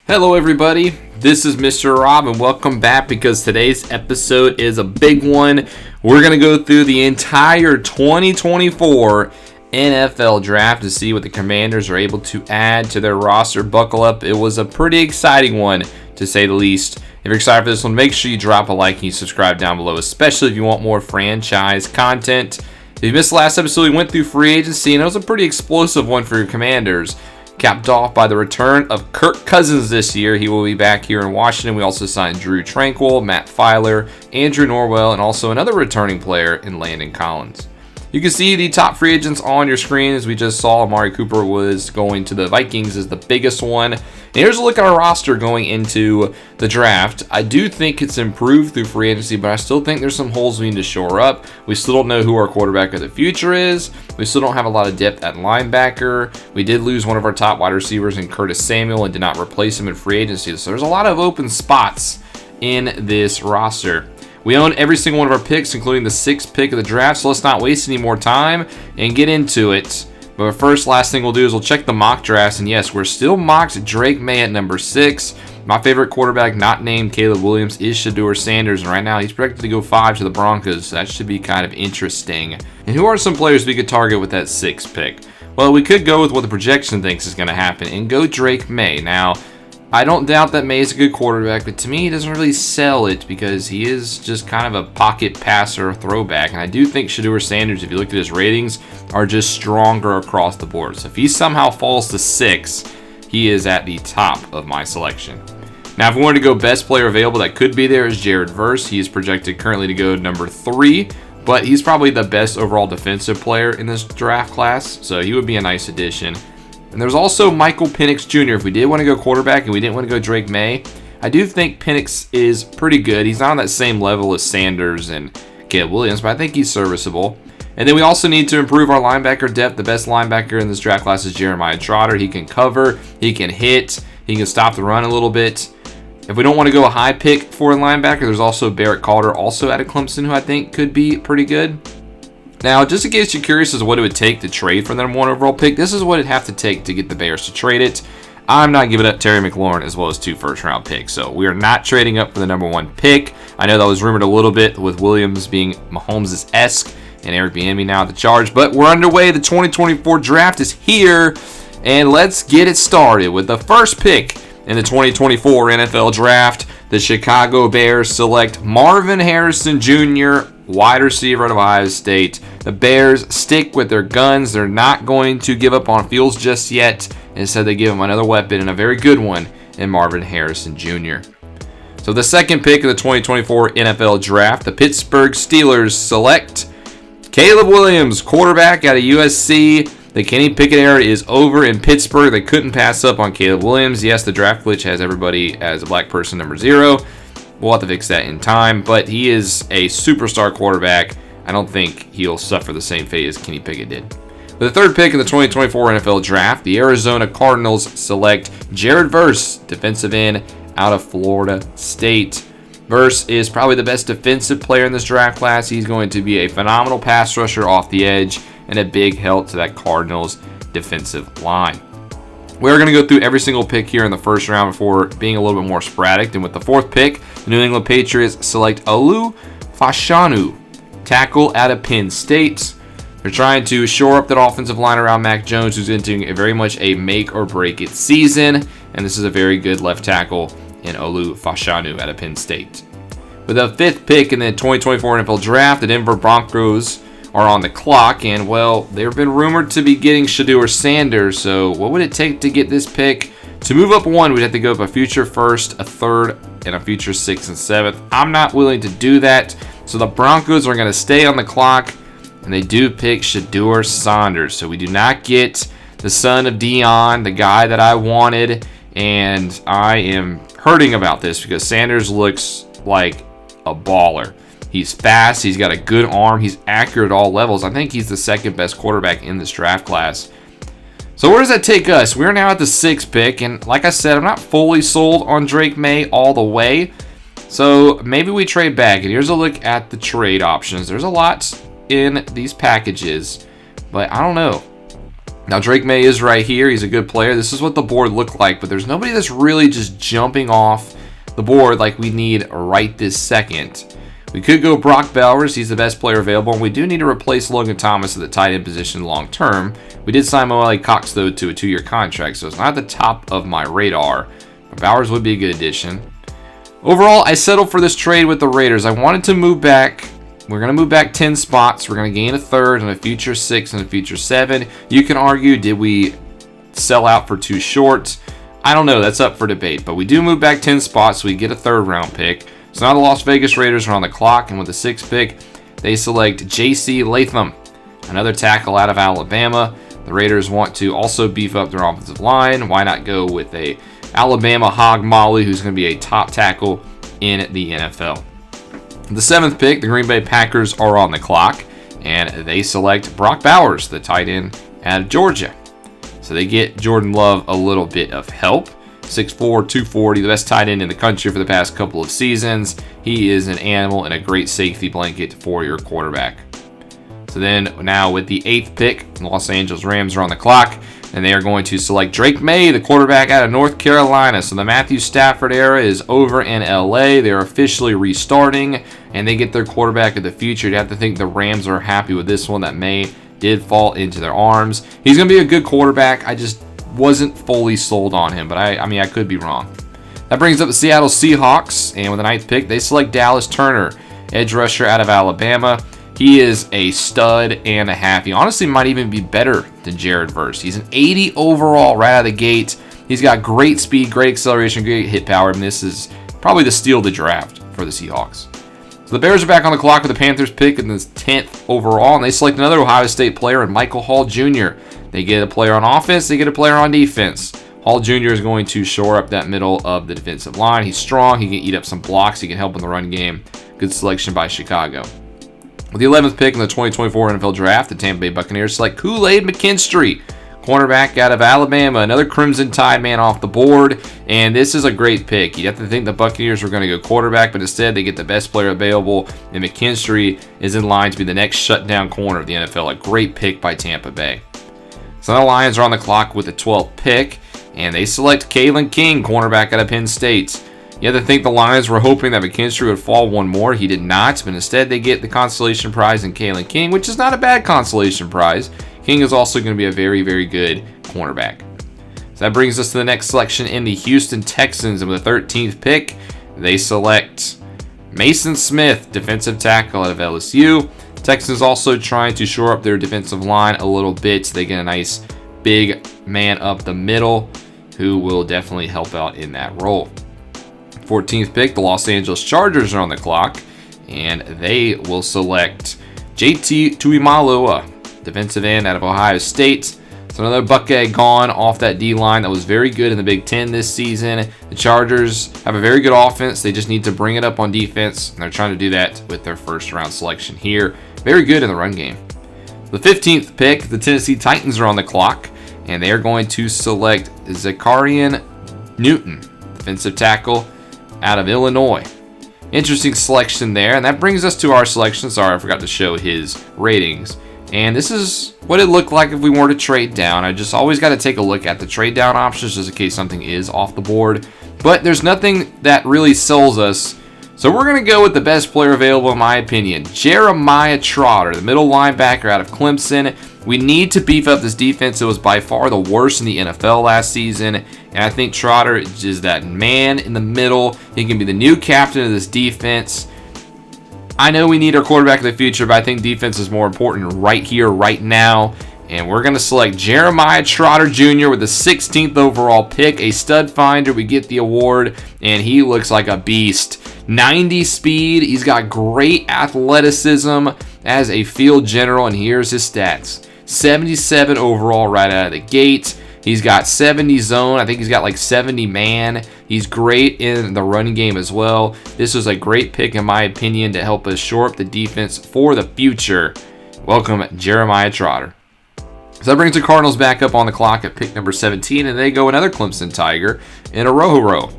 Hello everybody, this is Mr. Rob and welcome back because today's episode is a big one. We're going to go through the entire 2024 NFL draft to see what the Commanders are able to add to their roster. Buckle up, it was a pretty exciting one to say the least. If you're excited for this one, make sure you drop a like and you subscribe down below, especially if you want more franchise content. If you missed the last episode, we went through free agency and it was a pretty explosive one for your Commanders. Capped off by the return of Kirk Cousins this year. He will be back here in Washington. We also signed Drew Tranquill, Matt Filer, Andrew Norwell, and also another returning player in Landon Collins. You can see the top free agents on your screen. As we just saw, Amari Cooper was going to the Vikings as the biggest one. And here's a look at our roster going into the draft. I do think it's improved through free agency, but I still think there's some holes we need to shore up. We still don't know who our quarterback of the future is. We still don't have a lot of depth at linebacker. We did lose one of our top wide receivers in Curtis Samuel and did not replace him in free agency. So there's a lot of open spots in this roster. We own every single one of our picks, including the 6th pick of the draft, so let's not waste any more time and get into it. But first, last thing we'll do is we'll check the mock drafts, and yes, we're still mocked Drake May at number 6. My favorite quarterback not named Caleb Williams is Shedeur Sanders, and right now he's projected to go 5 to the Broncos, so that should be kind of interesting. And who are some players we could target with that 6th pick? Well, we could go with what the projection thinks is going to happen and go Drake May. Now, I don't doubt that May is a good quarterback, but to me, he doesn't really sell it because he is just kind of a pocket passer throwback. And I do think Shedeur Sanders, if you look at his ratings, are just stronger across the board. So if he somehow falls to 6, he is at the top of my selection. Now, if we wanted to go best player available that could be there is Jared Verse. He is projected currently to go number 3, but he's probably the best overall defensive player in this draft class, so he would be a nice addition. And there's also Michael Penix Jr. If we did want to go quarterback and we didn't want to go Drake May, I do think Penix is pretty good. He's not on that same level as Sanders and Caleb Williams, but I think he's serviceable. And then we also need to improve our linebacker depth. The best linebacker in this draft class is Jeremiah Trotter. He can cover, he can hit, he can stop the run a little bit. If we don't want to go a high pick for a linebacker, there's also Barrett Calder, also out of Clemson, who I think could be pretty good. Now, just in case you're curious as to what it would take to trade for the number 1 overall pick, this is what it'd have to take to get the Bears to trade it. I'm not giving up Terry McLaurin as well as 2 first-round picks, so we are not trading up for the number 1 pick. I know that was rumored a little bit with Williams being Mahomes-esque and Eric Bieniemy now at the charge, but we're underway. The 2024 draft is here, and let's get it started with the first pick in the 2024 NFL draft. The Chicago Bears select Marvin Harrison Jr., wide receiver out of Ohio State. The Bears stick with their guns. They're not going to give up on Fields just yet. Instead, they give him another weapon and a very good one in Marvin Harrison Jr. So the second pick of the 2024 NFL Draft, the Pittsburgh Steelers select Caleb Williams, quarterback out of USC. The Kenny Pickett era is over in Pittsburgh. They couldn't pass up on Caleb Williams. Yes, the draft glitch has everybody as a black person number 0. We'll have to fix that in time, but he is a superstar quarterback. I don't think he'll suffer the same fate as Kenny Pickett did. With the third pick in the 2024 NFL Draft, the Arizona Cardinals select Jared Verse, defensive end out of Florida State. Verse is probably the best defensive player in this draft class. He's going to be a phenomenal pass rusher off the edge and a big help to that Cardinals defensive line. We're going to go through every single pick here in the first round before being a little bit more sporadic. And with the fourth pick, the New England Patriots select Olu Fashanu, tackle out of Penn State. They're trying to shore up that offensive line around Mac Jones, who's entering very much a make or break it season. And this is a very good left tackle in Olu Fashanu out of Penn State. With the fifth pick in the 2024 NFL Draft, the Denver Broncos are on the clock, and well, they've been rumored to be getting Shedeur Sanders, so what would it take to get this pick? To move up 1, we'd have to go up a future first, a third, and a future 6th and 7th. I'm not willing to do that, so the Broncos are going to stay on the clock, and they do pick Shedeur Sanders, so we do not get the son of Dion, the guy that I wanted, and I am hurting about this because Sanders looks like a baller. He's fast. He's got a good arm. He's accurate at all levels. I think he's the second best quarterback in this draft class. So where does that take us? We're now at the 6th pick. And like I said, I'm not fully sold on Drake May all the way. So maybe we trade back. And here's a look at the trade options. There's a lot in these packages. But I don't know. Now, Drake May is right here. He's a good player. This is what the board looked like, but there's nobody that's really just jumping off the board like we need right this second. We could go Brock Bowers. He's the best player available, and we do need to replace Logan Thomas at the tight end position long term. We did sign Mo Cox, though, to a 2-year contract, so it's not at the top of my radar. But Bowers would be a good addition. Overall, I settled for this trade with the Raiders. I wanted to move back. We're going to move back 10 spots. We're going to gain a third and a future 6 and a future 7. You can argue, did we sell out for too short? I don't know. That's up for debate. But we do move back 10 spots, so we get a third-round pick. So now the Las Vegas Raiders are on the clock, and with the 6th pick, they select J.C. Latham, another tackle out of Alabama. The Raiders want to also beef up their offensive line. Why not go with a Alabama hog molly who's going to be a top tackle in the NFL? The 7th pick, the Green Bay Packers are on the clock, and they select Brock Bowers, the tight end out of Georgia. So they get Jordan Love a little bit of help. 6'4", 240, the best tight end in the country for the past couple of seasons. He is an animal and a great safety blanket for your quarterback. So then now with the 8th pick, the Los Angeles Rams are on the clock, and they are going to select Drake May, the quarterback out of North Carolina. So the Matthew Stafford era is over in LA. They're officially restarting, and they get their quarterback of the future. You'd have to think the Rams are happy with this one, that May did fall into their arms. He's going to be a good quarterback. I just wasn't fully sold on him, but I mean, I could be wrong. That brings up the Seattle Seahawks, and with the 9th pick, they select Dallas Turner, edge rusher out of Alabama. He is a stud and a half. He honestly might even be better than Jared Verse. He's an 80 overall right out of the gate. He's got great speed, great acceleration, great hit power, and this is probably the steal of the draft for the Seahawks. So the Bears are back on the clock with the Panthers pick in the 10th overall, and they select another Ohio State player in Michael Hall Jr. They get a player on offense, they get a player on defense. Hall Jr. is going to shore up that middle of the defensive line. He's strong, he can eat up some blocks, he can help in the run game. Good selection by Chicago. With the 11th pick in the 2024 NFL Draft, the Tampa Bay Buccaneers select Kool-Aid McKinstry, cornerback out of Alabama, another Crimson Tide man off the board, and this is a great pick. You have to think the Buccaneers were going to go quarterback, but instead they get the best player available, and McKinstry is in line to be the next shutdown corner of the NFL. A great pick by Tampa Bay. So the Lions are on the clock with the 12th pick, and they select Kalen King, cornerback out of Penn State. You have to think the Lions were hoping that McKinstry would fall one more. He did not, but instead they get the consolation prize in Kalen King, which is not a bad consolation prize. King is also going to be a very, very good cornerback. So that brings us to the next selection in the Houston Texans. And with the 13th pick, they select Mason Smith, defensive tackle out of LSU. Texans also trying to shore up their defensive line a little bit. So they get a nice big man up the middle who will definitely help out in that role. 14th pick, the Los Angeles Chargers are on the clock, and they will select JT Tuimaloa, defensive end out of Ohio State. So another Buckeye gone off that D-line that was very good in the Big Ten this season. The Chargers have a very good offense. They just need to bring it up on defense, and they're trying to do that with their first-round selection here. Very good in the run game. The 15th pick, the Tennessee Titans are on the clock, and they are going to select Zacharian Newton, defensive tackle out of Illinois. Interesting selection there, and that brings us to our selection. Sorry, I forgot to show his ratings. And this is what it looked like if we were to trade down. I just always got to take a look at the trade down options just in case something is off the board. But there's nothing that really sells us. So we're going to go with the best player available in my opinion. Jeremiah Trotter, the middle linebacker out of Clemson. We need to beef up this defense. It was by far the worst in the NFL last season. And I think Trotter is that man in the middle. He can be the new captain of this defense. I know we need our quarterback of the future, but I think defense is more important right here, right now. And we're going to select Jeremiah Trotter Jr. with the 16th overall pick, a stud finder. We get the award, and he looks like a beast. 90 speed. He's got great athleticism as a field general, and here's his stats. 77 overall right out of the gate. He's got 70 zone. I think he's got like 70 man. He's great in the running game as well. This was a great pick in my opinion to help us shore up the defense for the future. Welcome, Jeremiah Trotter. So that brings the Cardinals back up on the clock at pick number 17, and they go another Clemson Tiger in Arroyo,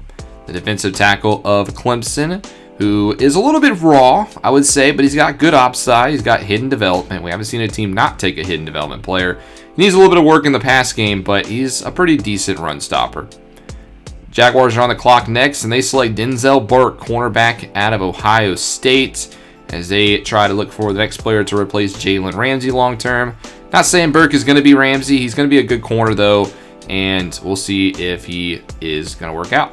the defensive tackle of Clemson, who is a little bit raw, I would say, but he's got good upside. He's got hidden development. We haven't seen a team not take a hidden development player. He needs a little bit of work in the pass game, but he's a pretty decent run stopper. Jaguars are on the clock next, and they select Denzel Burke, cornerback out of Ohio State, as they try to look for the next player to replace Jalen Ramsey long term. Not saying Burke is going to be Ramsey. He's going to be a good corner, though, and we'll see if he is going to work out.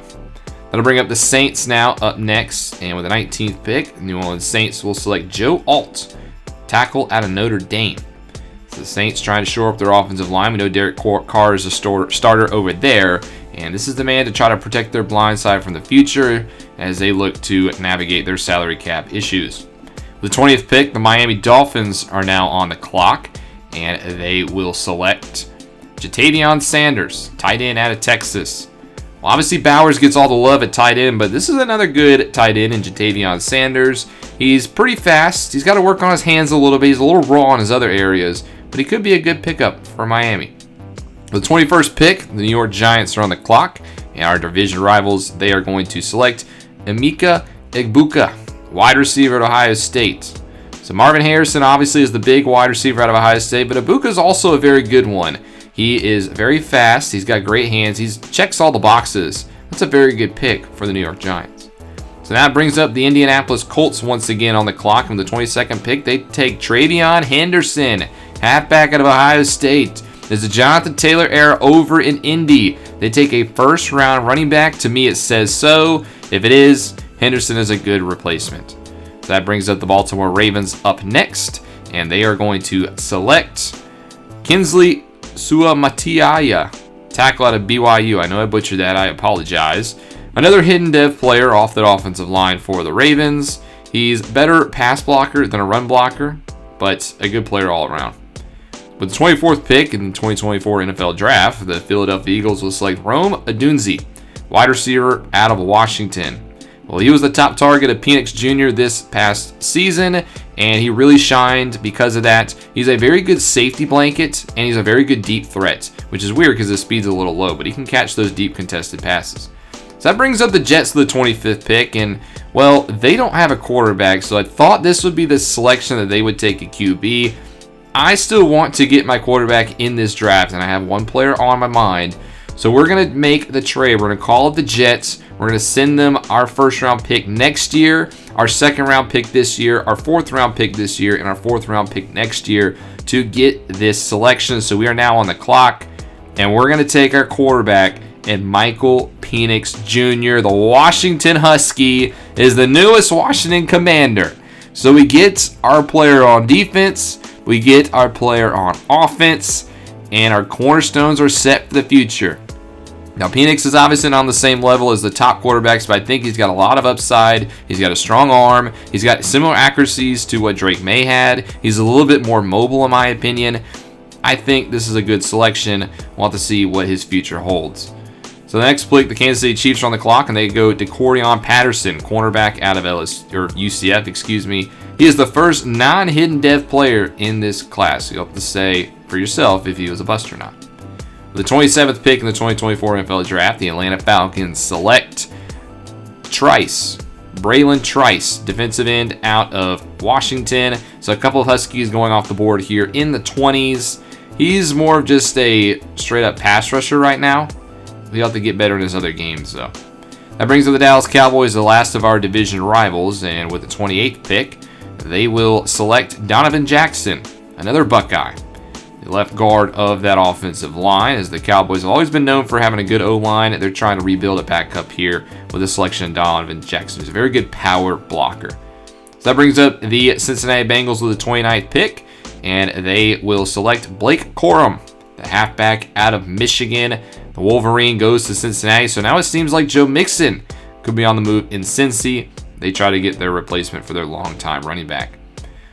That'll bring up the Saints now up next, and with the 19th pick, New Orleans Saints will select Joe Alt, tackle out of Notre Dame. So the Saints trying to shore up their offensive line. We know Derek Carr is a starter over there, and this is the man to try to protect their blind side from the future as they look to navigate their salary cap issues. With the 20th pick, the Miami Dolphins are now on the clock, and they will select Jatavion Sanders, tight end out of Texas. Well, obviously, Bowers gets all the love at tight end, but this is another good tight end in Jatavion Sanders. He's pretty fast. He's got to work on his hands a little bit. He's a little raw in his other areas, but he could be a good pickup for Miami. With the 21st pick, the New York Giants are on the clock, and our division rivals, they are going to select Emeka Egbuka, wide receiver at Ohio State. So Marvin Harrison obviously is the big wide receiver out of Ohio State, but Egbuka is also a very good one. He is very fast. He's got great hands. He checks all the boxes. That's a very good pick for the New York Giants. So that brings up the Indianapolis Colts once again on the clock. On the 22nd pick, they take Travion Henderson, halfback out of Ohio State. There's a Jonathan Taylor era over in Indy. They take a first-round running back. To me, it says so. If it is, Henderson is a good replacement. So that brings up the Baltimore Ravens up next, and they are going to select Kinsley Suamatiaya, tackle out of BYU. I know I butchered that. I apologize. Another hidden dev player off that offensive line for the Ravens. He's better pass blocker than a run blocker, but a good player all around. With the 24th pick in the 2024 NFL Draft, the Philadelphia Eagles will select Rome Odunze, wide receiver out of Washington. Well, he was the top target of Penix Jr. this past season, and he really shined because of that. He's a very good safety blanket, and he's a very good deep threat, which is weird because his speed's a little low, but he can catch those deep contested passes. So that brings up the Jets to the 25th pick, and, well, they don't have a quarterback, so I thought this would be the selection that they would take a QB. I still want to get my quarterback in this draft, and I have one player on my mind. So we're going to make the trade. We're going to call it the Jets. We're going to send them our first-round pick next year, our second-round pick this year, our fourth-round pick this year, and our fourth-round pick next year to get this selection. So we are now on the clock, and we're going to take our quarterback, and Michael Penix Jr., the Washington Husky, is the newest Washington Commander. So we get our player on defense, we get our player on offense, and our cornerstones are set for the future. Now, Penix is obviously not on the same level as the top quarterbacks, but I think he's got a lot of upside. He's got a strong arm. He's got similar accuracies to what Drake May had. He's a little bit more mobile, in my opinion. I think this is a good selection. We'll have to see what his future holds. So the next pick, the Kansas City Chiefs are on the clock, and they go to Corian Patterson, cornerback out of UCF. He is the first non-hidden dev player in this class. You'll have to say for yourself if he was a bust or not. The 27th pick in the 2024 NFL Draft, the Atlanta Falcons select Braylon Trice, defensive end out of Washington. So a couple of Huskies going off the board here in the 20s. He's more of just a straight-up pass rusher right now. He'll have to get better in his other games, though. That brings up the Dallas Cowboys, the last of our division rivals, and with the 28th pick, they will select Donovan Jackson, another Buckeye, the left guard of that offensive line, as the Cowboys have always been known for having a good O-line. They're trying to rebuild a backup here with the selection of Donovan Jackson. He's a very good power blocker. So that brings up the Cincinnati Bengals with the 29th pick, and they will select Blake Corum, the halfback out of Michigan. The Wolverine goes to Cincinnati, so now it seems like Joe Mixon could be on the move in Cincy. They try to get their replacement for their longtime running back.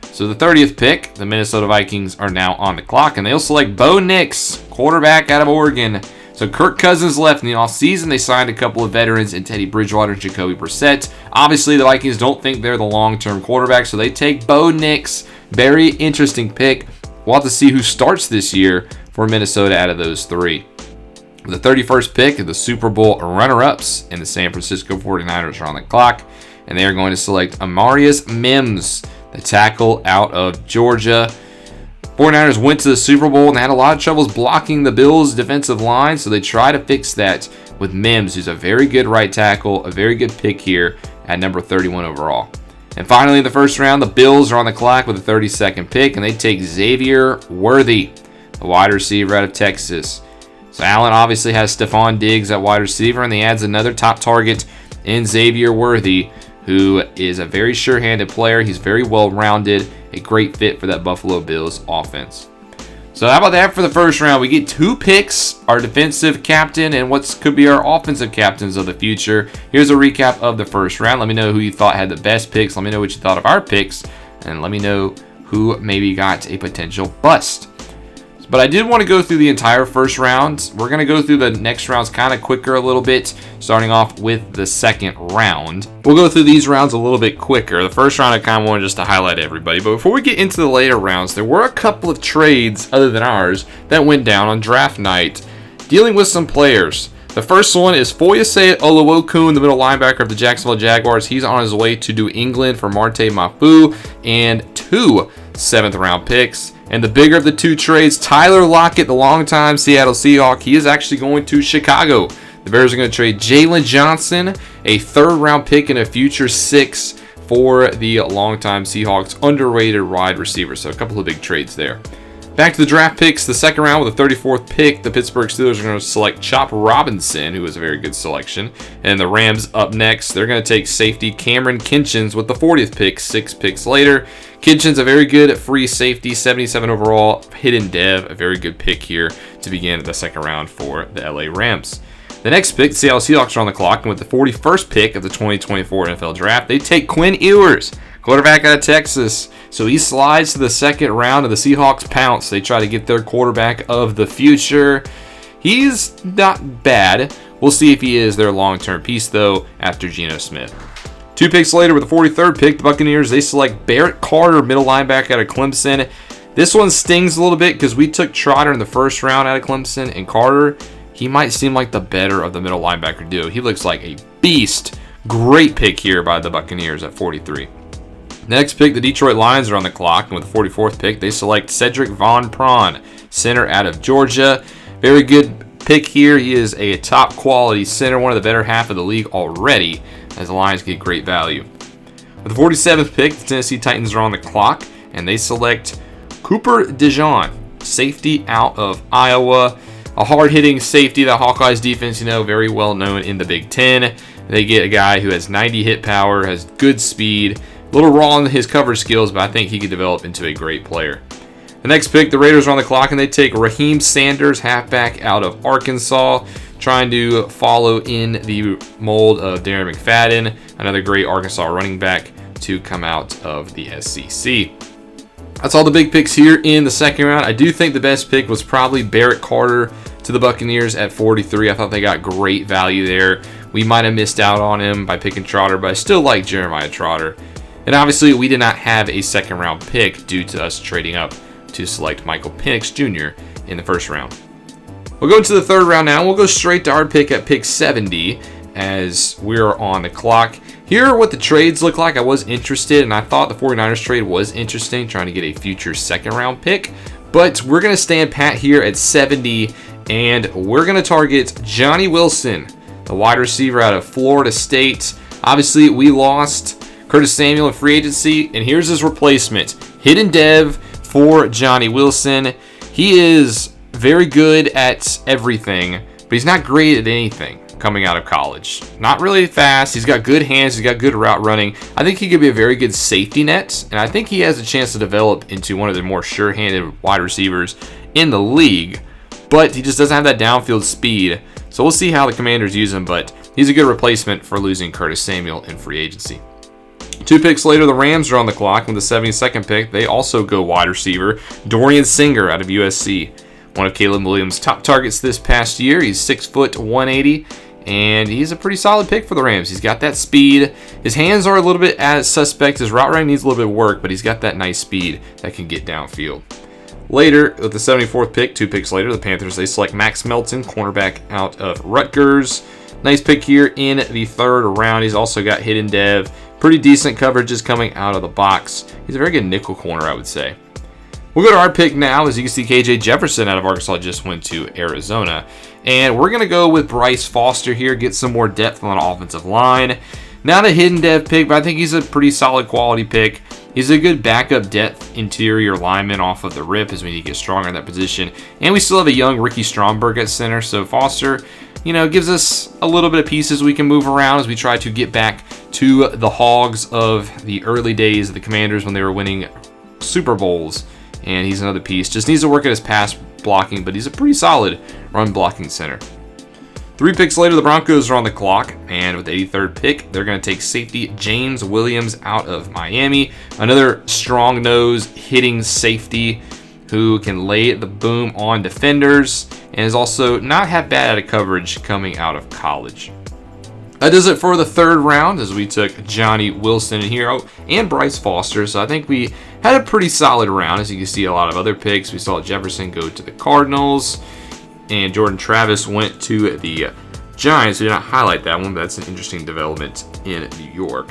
So the 30th pick, the Minnesota Vikings are now on the clock, and they'll select Bo Nix, quarterback out of Oregon. So Kirk Cousins left in the offseason. They signed a couple of veterans in Teddy Bridgewater and Jacoby Brissett. Obviously, the Vikings don't think they're the long-term quarterback, so they take Bo Nix. Very interesting pick. We'll have to see who starts this year for Minnesota out of those three. The 31st pick of the Super Bowl runner-ups and the San Francisco 49ers are on the clock. and they are going to select Amarius Mims, the tackle out of Georgia. 49ers went to the Super Bowl and had a lot of troubles blocking the Bills' defensive line, so they try to fix that with Mims, who's a very good right tackle, a very good pick here at number 31 overall. And finally, in the first round, the Bills are on the clock with a 32nd pick, and they take Xavier Worthy, the wide receiver out of Texas. So Allen obviously has Stephon Diggs at wide receiver, and he adds another top target in Xavier Worthy, who is a very sure-handed player. He's very well-rounded, a great fit for that Buffalo Bills offense. So how about that for the first round? We get 2 picks, our defensive captain and what could be our offensive captains of the future. Here's a recap of the first round. Let me know who you thought had the best picks. Let me know what you thought of our picks, and let me know who maybe got a potential bust. But I did want to go through the entire first round. We're going to go through the next rounds kind of quicker a little bit, starting off with the second round. We'll go through these rounds a little bit quicker. The first round I kind of wanted just to highlight everybody. But before we get into the later rounds, there were a couple of trades other than ours that went down on draft night, dealing with some players. The first one is Foyesei Oluokun, the middle linebacker of the Jacksonville Jaguars. He's on his way to New England for Marte Mafu and 2 7th-round picks. And the bigger of the 2 trades, Tyler Lockett, the longtime Seattle Seahawk, he is actually going to Chicago. The Bears are going to trade Jalen Johnson, a 3rd-round pick and a future 6 for the longtime Seahawks underrated wide receiver. So a couple of big trades there. Back to the draft picks, the second round with the 34th pick, the Pittsburgh Steelers are going to select Chop Robinson, who was a very good selection. And the Rams up next, they're going to take safety Cameron Kinchens with the 40th pick, 6 picks later. Kinchens, a very good free safety, 77 overall, hidden dev, a very good pick here to begin the second round for the LA Rams. The next pick, the Seattle Seahawks are on the clock, and with the 41st pick of the 2024 NFL Draft, they take Quinn Ewers, quarterback out of Texas. So he slides to the second round, of the Seahawks pounce. They try to get their quarterback of the future. He's not bad. We'll see if he is their long-term piece, though, after Geno Smith. 2 picks later, with the 43rd pick, the Buccaneers, they select Barrett Carter, middle linebacker out of Clemson. This one stings a little bit because we took Trotter in the first round out of Clemson, and Carter, he might seem like the better of the middle linebacker duo. He looks like a beast. Great pick here by the Buccaneers at 43. Next pick, the Detroit Lions are on the clock, and with the 44th pick, they select Cedric Von Prawn, center out of Georgia. Very good pick here. He is a top quality center, one of the better half of the league already, as the Lions get great value. With the 47th pick, the Tennessee Titans are on the clock, and they select Cooper DeJean, safety out of Iowa. A hard-hitting safety, that Hawkeyes defense, very well known in the Big Ten. They get a guy who has 90 hit power, has good speed, a little raw in his coverage skills, but I think he could develop into a great player. The next pick, the Raiders are on the clock, and they take Raheem Sanders, halfback out of Arkansas, trying to follow in the mold of Darren McFadden, another great Arkansas running back to come out of the SEC. That's all the big picks here in the second round. I do think the best pick was probably Barrett Carter to the Buccaneers at 43. I thought they got great value there. We might have missed out on him by picking Trotter, but I still like Jeremiah Trotter. And obviously, we did not have a second round pick due to us trading up to select Michael Penix Jr. in the first round. We'll go into the third round now. We'll go straight to our pick at pick 70 as we're on the clock. Here are what the trades look like. I was interested, and I thought the 49ers trade was interesting, trying to get a future second round pick. But we're going to stand pat here at 70, and we're going to target Johnny Wilson, the wide receiver out of Florida State. Obviously, we lost Curtis Samuel in free agency, and here's his replacement. Hidden dev for Johnny Wilson. He is very good at everything, but he's not great at anything coming out of college. Not really fast. He's got good hands. He's got good route running. I think he could be a very good safety net, and I think he has a chance to develop into one of the more sure-handed wide receivers in the league, but he just doesn't have that downfield speed. So we'll see how the Commanders use him, but he's a good replacement for losing Curtis Samuel in free agency. 2 picks later, the Rams are on the clock. With the 72nd pick, they also go wide receiver Dorian Singer out of USC. One of Caleb Williams' top targets this past year. He's 6 foot 180, and he's a pretty solid pick for the Rams. He's got that speed. His hands are a little bit as suspect. His route running needs a little bit of work, but he's got that nice speed that can get downfield. Later, with the 74th pick, 2 picks later, the Panthers, they select Max Melton, cornerback out of Rutgers. Nice pick here in the third round. He's also got hidden dev, Pretty decent coverages coming out of the box. He's a very good nickel corner, I would say. We'll go to our pick now. As you can see, KJ Jefferson out of Arkansas just went to Arizona. And we're going to go with Bryce Foster here, get some more depth on the offensive line. Not a hidden depth pick, but I think he's a pretty solid quality pick. He's a good backup depth interior lineman off of the rip as we need to get stronger in that position. And we still have a young Ricky Stromberg at center, so Foster, gives us a little bit of pieces we can move around as we try to get back to the Hogs of the early days of the Commanders when they were winning Super Bowls. And he's another piece. Just needs to work at his pass blocking, but he's a pretty solid run blocking center. 3 picks later, the Broncos are on the clock, and with the 83rd pick, they're going to take safety James Williams out of Miami. Another strong nose hitting safety who can lay the boom on defenders and is also not half bad at coverage coming out of college. That does it for the 3rd round as we took Johnny Wilson in here and Bryce Foster. So I think we had a pretty solid round. As you can see, a lot of other picks. We saw Jefferson go to the Cardinals and Jordan Travis went to the Giants. We did not highlight that one, but that's an interesting development in New York.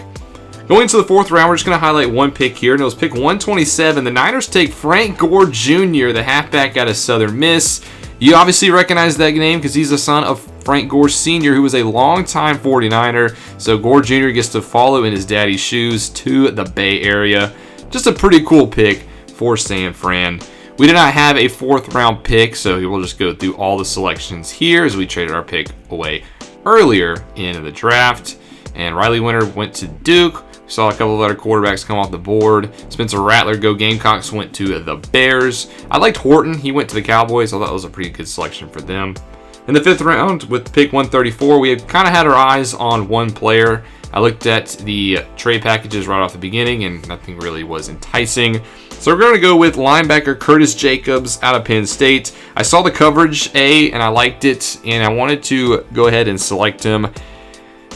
Going to the 4th round, we're just going to highlight one pick here, and it was pick 127. The Niners take Frank Gore Jr., the halfback out of Southern Miss. You obviously recognize that name because he's the son of Frank Gore Sr., who was a longtime 49er. So Gore Jr. gets to follow in his daddy's shoes to the Bay Area. Just a pretty cool pick for San Fran. We did not have a 4th round pick, so we'll just go through all the selections here as we traded our pick away earlier in the draft. And Riley Winter went to Duke. We saw a couple of other quarterbacks come off the board. Spencer Rattler, go Gamecocks, went to the Bears. I liked Horton. He went to the Cowboys. I thought that was a pretty good selection for them. In the 5th round, with pick 134, we had kind of had our eyes on one player. I looked at the trade packages right off the beginning, and nothing really was enticing. So we're going to go with linebacker Curtis Jacobs out of Penn State. I saw the coverage and I liked it, and I wanted to go ahead and select him.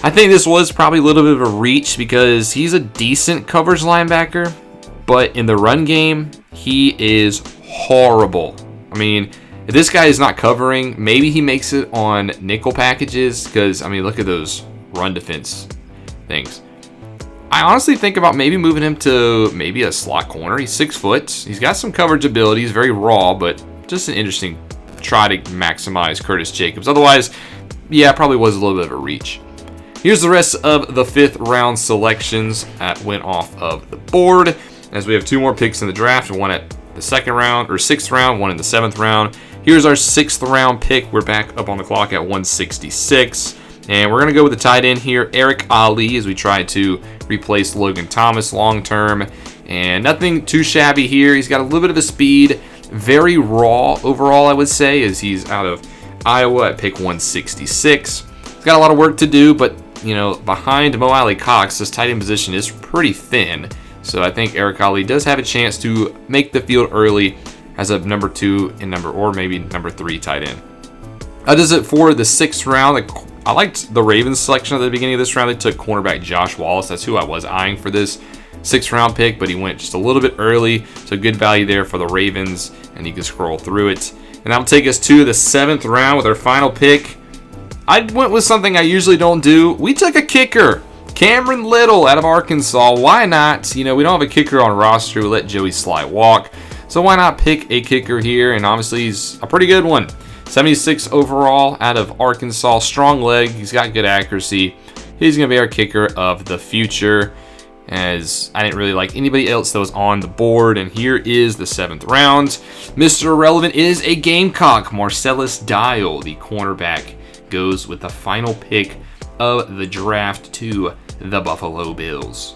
I think this was probably a little bit of a reach because he's a decent coverage linebacker, but in the run game, he is horrible. I mean, if this guy is not covering, maybe he makes it on nickel packages because, look at those run defense things. I honestly think about maybe moving him to maybe a slot corner. He's 6 foot. He's got some coverage ability. He's very raw, but just an interesting try to maximize Curtis Jacobs. Otherwise, yeah, probably was a little bit of a reach. Here's the rest of the 5th round selections that went off of the board. As we have 2 more picks in the draft, one at the 2nd round or 6th round, one in the 7th round. Here's our 6th round pick. We're back up on the clock at 166. And we're going to go with the tight end here, Eric Ali, as we try to replace Logan Thomas long term. And nothing too shabby here. He's got a little bit of a speed. Very raw overall, I would say, as he's out of Iowa at pick 166. He's got a lot of work to do, but behind Mo Alley Cox, this tight end position is pretty thin. So I think Eric Ali does have a chance to make the field early as a number 2 or maybe number 3 tight end. That does it for the 6th round. I liked the Ravens selection at the beginning of this round. They took cornerback Josh Wallace. That's who I was eyeing for this 6th round pick, but he went just a little bit early. So good value there for the Ravens, and you can scroll through it. And that'll take us to the 7th round with our final pick. I went with something I usually don't do. We took a kicker, Cameron Little out of Arkansas. Why not? We don't have a kicker on roster. We let Joey Sly walk. So why not pick a kicker here? And obviously he's a pretty good one. 76 overall out of Arkansas. Strong leg. He's got good accuracy. He's going to be our kicker of the future, as I didn't really like anybody else that was on the board. And here is the 7th round. Mr. Irrelevant is a Gamecock. Marcellus Dial, the cornerback, goes with the final pick of the draft to the Buffalo Bills.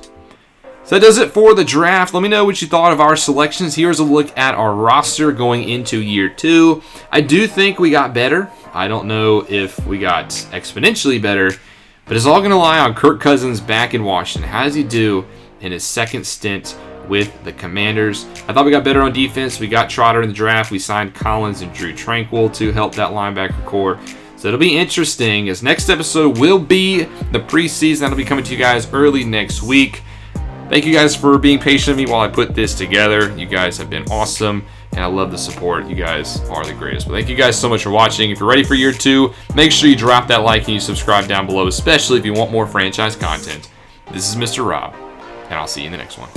So that does it for the draft. Let me know what you thought of our selections. Here's a look at our roster going into year 2. I do think we got better. I don't know if we got exponentially better, but it's all going to lie on Kirk Cousins back in Washington. How does he do in his 2nd stint with the Commanders? I thought we got better on defense. We got Trotter in the draft. We signed Collins and Drew Tranquil to help that linebacker core. So it'll be interesting, as next episode will be the preseason. That'll be coming to you guys early next week. Thank you guys for being patient with me while I put this together. You guys have been awesome, and I love the support. You guys are the greatest. But thank you guys so much for watching. If you're ready for year 2, make sure you drop that like and you subscribe down below, especially if you want more franchise content. This is Mr. Rob, and I'll see you in the next one.